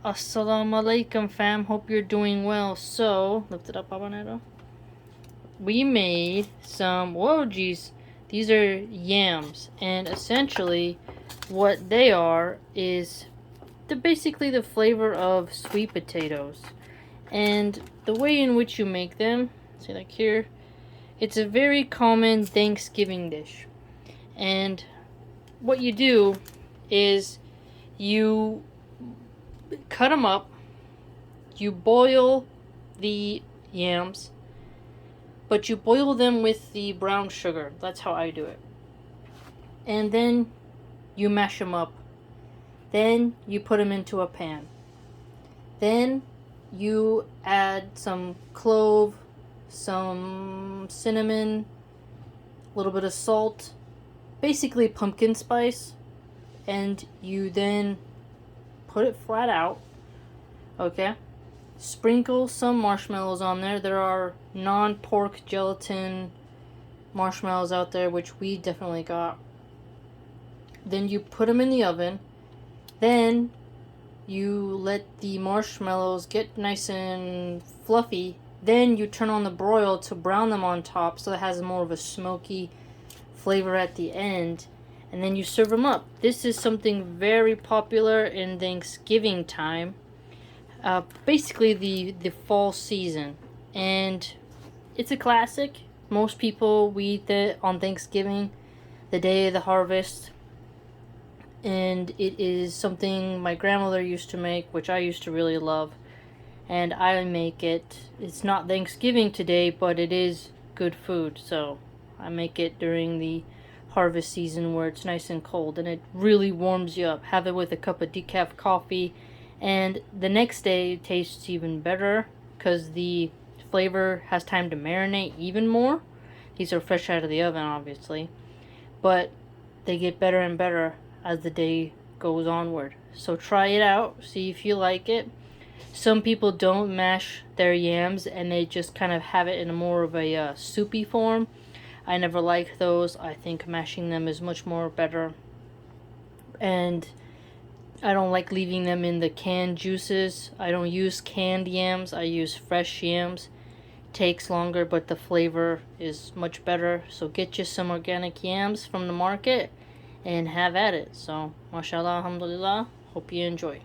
Assalamu alaikum, fam. Hope you're doing well. So, lift it up, habanero. We made some, whoa, geez. These are yams. And essentially, what they are is basically the flavor of sweet potatoes. And the way in which you make them, see like here, it's a very common Thanksgiving dish. And what you do is you cut them up, you boil the yams, but you boil them with the brown sugar. That's how I do it. And then you mash them up. Then you put them into a pan. Then you add some clove, some cinnamon, a little bit of salt, basically pumpkin spice, and you then put it flat out, okay? Sprinkle some marshmallows on there. There are non-pork gelatin marshmallows out there, which we definitely got. Then you put them in the oven. Then you let the marshmallows get nice and fluffy. Then you turn on the broil to brown them on top so it has more of a smoky flavor at the end. And then you serve them up. This is something very popular in Thanksgiving time. Basically the fall season. And it's a classic. Most people, we eat it on Thanksgiving, the day of the harvest. And it is something my grandmother used to make, which I used to really love. And I make it. It's not Thanksgiving today, but it is good food. So I make it during the harvest season where it's nice and cold. And it really warms you up. Have it with a cup of decaf coffee. And the next day it tastes even better because the flavor has time to marinate even more. These are fresh out of the oven, obviously. But they get better and better as the day goes onward. So try it out, see if you like it. Some people don't mash their yams and they just kind of have it in more of a soupy form. I never like those. I think mashing them is much more better. And I don't like leaving them in the canned juices. I don't use canned yams. I use fresh yams. Takes longer, but the flavor is much better. So get you some organic yams from the market and have at it. So, mashallah, alhamdulillah, hope you enjoy.